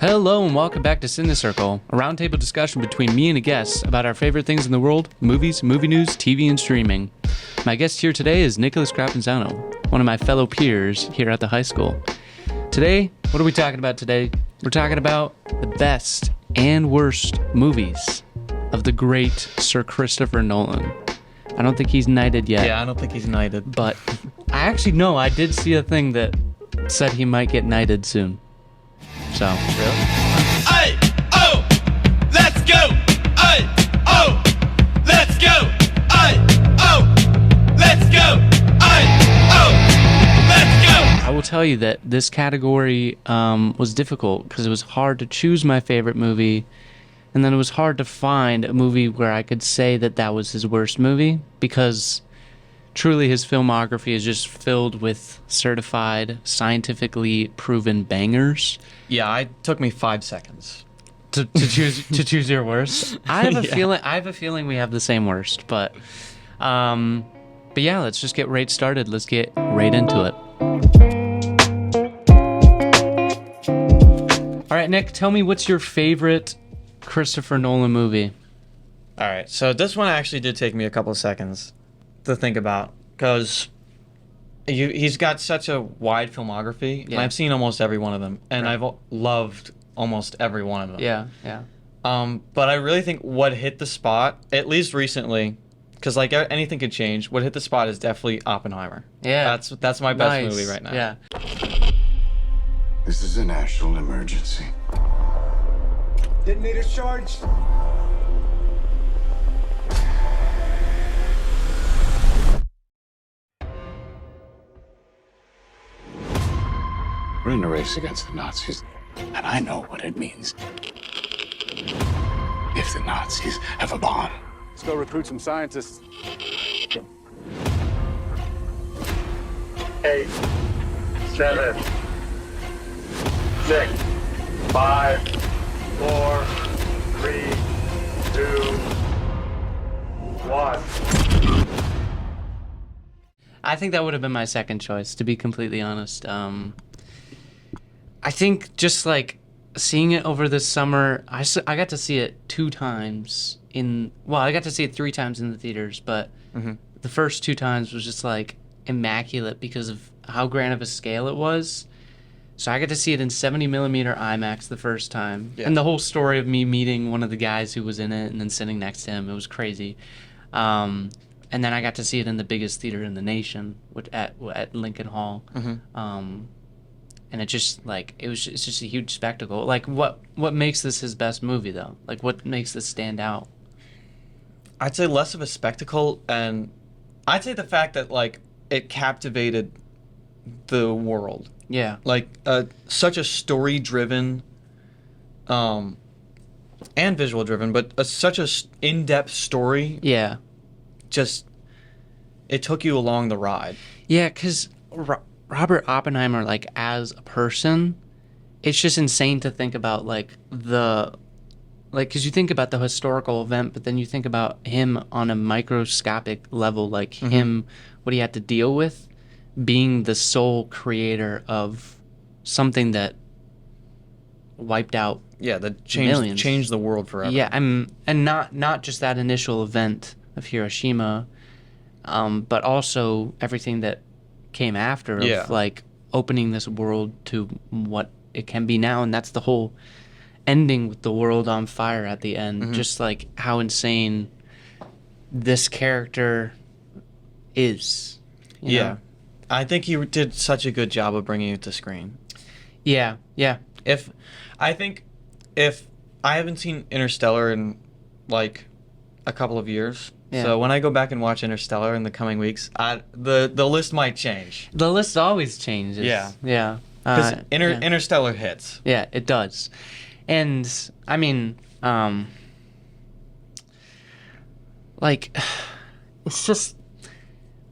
Hello and welcome back to Cinecircle, a roundtable discussion between me and a guest about our favorite things in the world, movies, movie news, TV, and streaming. My guest here today is Nicholas Crapanzano, one of my fellow peers here at the high school. Today, what are we talking about today? We're talking about the best and worst movies of the great Sir Christopher Nolan. I don't think he's knighted yet. Yeah, I don't think he's knighted. But I actually know, I did see a thing that said he might get knighted soon. So, Really? Hey, oh, let's go. Hey, oh, let's go. Hey, oh, let's go. Hey, oh, let's go. I will tell you that this category was difficult because it was hard to choose my favorite movie, and then it was hard to find a movie where I could say that that was his worst movie, because truly his filmography is just filled with certified, scientifically proven bangers. Yeah, it took me 5 seconds. To choose your worst. I have a feeling we have the same worst, but yeah, let's just get right started. Let's get right into it. All right, Nick, tell me, what's your favorite Christopher Nolan movie? All right, so this one actually did take me a couple of seconds to think about, because he's got such a wide filmography, and Yeah. I've seen almost every one of them, and Right. I've loved almost every one of them. Yeah. But I really think what hit the spot, at least recently, because like anything could change, what hit the spot is definitely Oppenheimer. Yeah. That's my best Nice. movie right now. Yeah. This is a national emergency. Detonator charge. We're in a race against the Nazis, and I know what it means. If the Nazis have a bomb. Let's go recruit some scientists. 8, 7, 6, 5, 4, 3, 2, 1. I think that would have been my second choice, to be completely honest. I think just like seeing it over this summer, I got to see it 2 times I got to see it 3 times in the theaters, but the first 2 times was just like immaculate because of how grand of a scale it was. So I got to see it in 70 millimeter IMAX the first time. Yeah. And the whole story of me meeting one of the guys who was in it and then sitting next to him, it was crazy. And then I got to see it in the biggest theater in the nation, at Lincoln Hall. And it's just a huge spectacle. Like, what makes this his best movie, though? Like, what makes this stand out? I'd say less of a spectacle, and I'd say the fact that like it captivated the world. Yeah. Like such a story-driven, and visual-driven, but such a in-depth story. Yeah. Just it took you along the ride. Yeah, because Robert Oppenheimer, like, as a person, it's just insane to think about, like, because you think about the historical event, but then you think about him on a microscopic level, like him, what he had to deal with, being the sole creator of something that wiped out That millions. changed the world forever. Yeah, and not just that initial event of Hiroshima, but also everything that came after, of like opening this world to what it can be now, and that's the whole ending with the world on fire at the end. Just like how insane this character is. You know? I think he did such a good job of bringing it to screen. Yeah. If I haven't seen Interstellar in like a couple of years, Yeah. so when I go back and watch Interstellar in the coming weeks, the list might change. The list always changes. Yeah. Yeah. Because Yeah. Interstellar hits. Yeah, it does. And I mean, like, it's just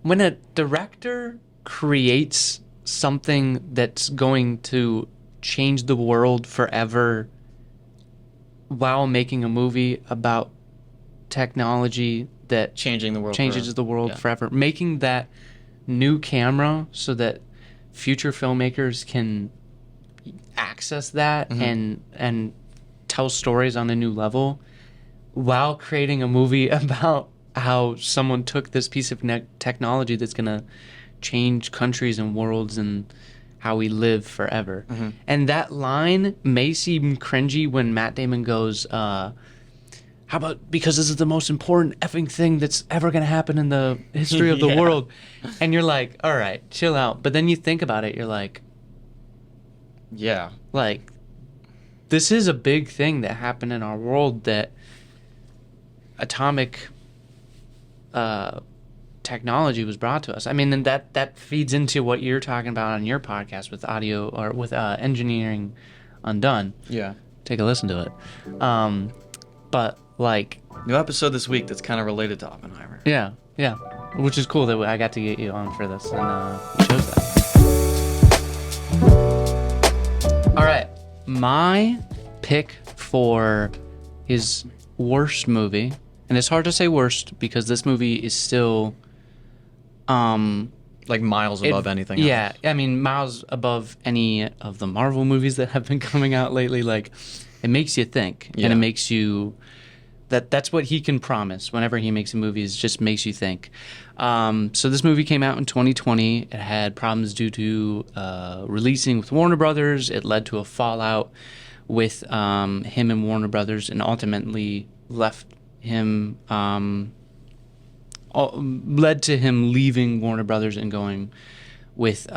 when a director creates something that's going to change the world forever while making a movie about technology that Changing the world. changes the world Yeah. forever, making that new camera so that future filmmakers can access that and tell stories on a new level while creating a movie about how someone took this piece of technology that's going to change countries and worlds and how we live forever. And that line may seem cringy when Matt Damon goes, how about because this is the most important effing thing that's ever going to happen in the history of the world. And you're like, all right, chill out. But then you think about it, you're like, Yeah. like, this is a big thing that happened in our world, that atomic technology was brought to us. I mean, and that feeds into what you're talking about on your podcast with audio or with Engineering Undone. Yeah. Take a listen to it. But like, New episode this week that's kind of related to Oppenheimer. yeah, which is cool that I got to get you on for this, and you chose that. All right, my pick for his worst movie, and it's hard to say worst because this movie is still, Like miles above anything else. Yeah, I mean, miles above any of the Marvel movies that have been coming out lately. Like, it makes you think, and it makes you. That's what he can promise whenever he makes a movie, is just makes you think. So this movie came out in 2020. It had problems due to releasing with Warner Brothers. It led to a fallout with him and Warner Brothers, and ultimately led to him leaving Warner Brothers and going with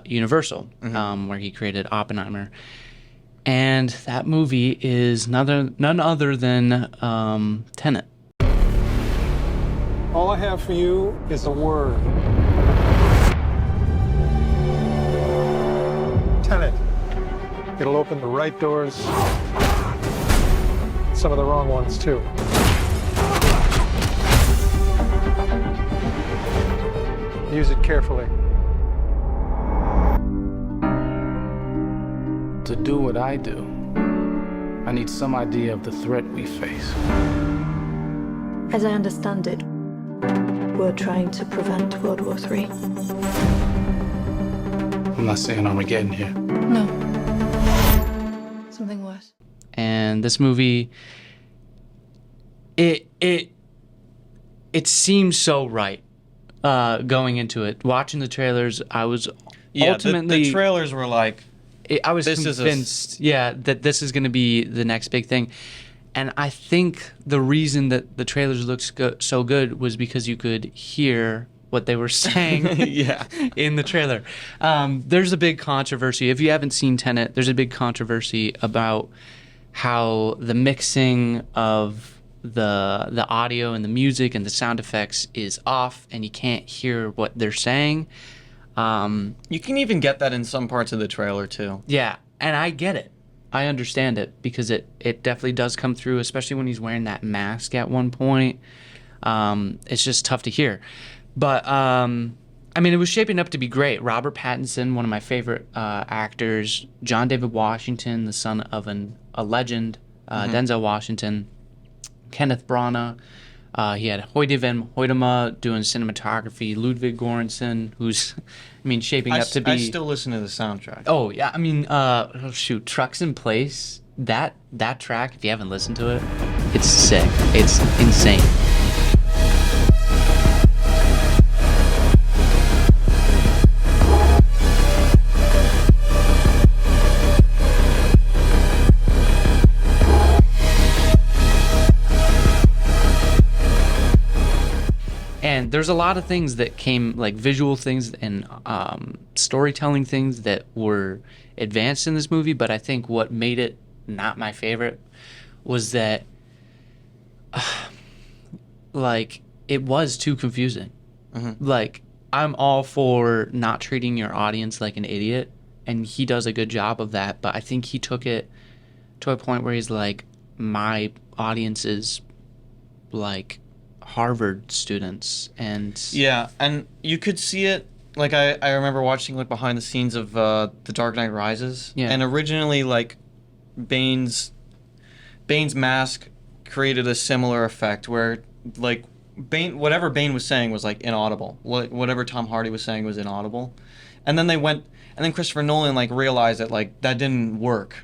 Universal, where he created Oppenheimer. And that movie is none other than Tenet. All I have for you is a word. Tenet. It'll open the right doors, some of the wrong ones too. Use it carefully. To do what I do, I need some idea of the threat we face. As I understand it, we're trying to prevent World War III. I'm not saying Armageddon here. No. Something worse. And this movie, it seems so right going into it. Watching the trailers, I was ultimately... the trailers were like... I was convinced, that this is going to be the next big thing. And I think the reason that the trailers looked so good was because you could hear what they were saying in the trailer. There's a big controversy. If you haven't seen Tenet, there's a big controversy about how the mixing of the audio and the music and the sound effects is off, and you can't hear what they're saying. You can even get that in some parts of the trailer too. Yeah, and I get it. I understand it because it definitely does come through, especially when he's wearing that mask at one point. It's just tough to hear. But, I mean, it was shaping up to be great. Robert Pattinson, one of my favorite actors. John David Washington, the son of a legend. Denzel Washington. Kenneth Branagh. He had Hoyte van Hoytema doing cinematography. Ludwig Göransson, who's, shaping up to be... I still listen to the soundtrack. Oh, yeah. I mean, Trucks in Place. That track, if you haven't listened to it, it's sick. It's insane. And there's a lot of things that came, like visual things and storytelling things that were advanced in this movie, but I think what made it not my favorite was that, it was too confusing. Like, I'm all for not treating your audience like an idiot, and he does a good job of that, but I think he took it to a point where he's like, my audience is, like... Harvard students, and and you could see it. Like I remember watching like behind the scenes of The Dark Knight Rises, and originally like Bane's mask created a similar effect where like whatever Bane was saying was like inaudible. Whatever Tom Hardy was saying was inaudible, and then they went And then Christopher Nolan like realized that like that didn't work.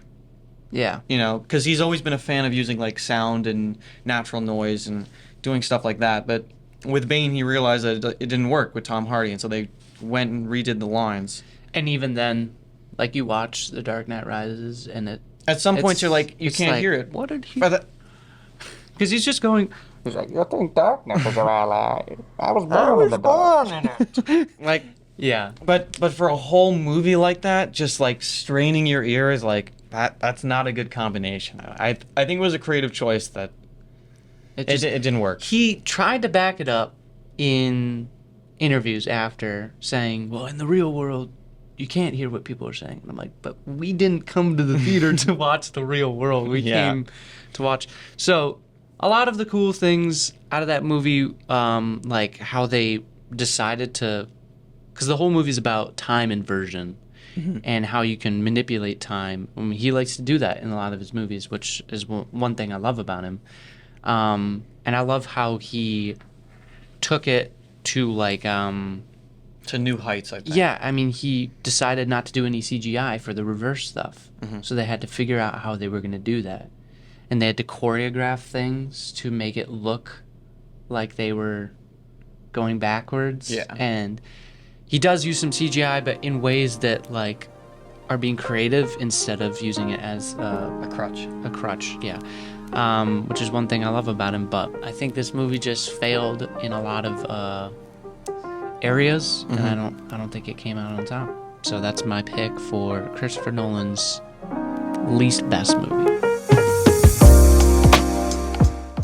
Yeah. You know, because he's always been a fan of using like sound and natural noise and doing stuff like that. But with Bane, he realized that it didn't work with Tom Hardy, and so they went and redid the lines. And even then, like you watch The Dark Knight Rises, and at some points you're like you can't hear it. What did he? Because he's just going. He's like, you think darkness is around? I was born in the dark. in it. Like, yeah. But for a whole movie like that, just like straining your ears, like that's not a good combination. I think it was a creative choice that it didn't work. He tried to back it up in interviews after, saying, well, in the real world, you can't hear what people are saying. And I'm like, but we didn't come to the theater to watch the real world. We came to watch. So a lot of the cool things out of that movie, like how they decided to, because the whole movie's about time inversion and how you can manipulate time. I mean, he likes to do that in a lot of his movies, which is one thing I love about him. And I love how he took it to like to new heights, I think. Yeah, I mean, he decided not to do any CGI for the reverse stuff. So they had to figure out how they were going to do that. And they had to choreograph things to make it look like they were going backwards. Yeah. And he does use some CGI, but in ways that like are being creative instead of using it as a crutch. A crutch, yeah. Which is one thing I love about him. But I think this movie just failed in a lot of areas, and I don't think it came out on top. So that's my pick for Christopher Nolan's least best movie.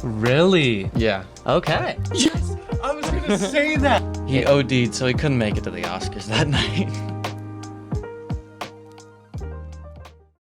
Really? Yeah. Okay. Yes, I was gonna say that. He OD'd, so he couldn't make it to the Oscars that night.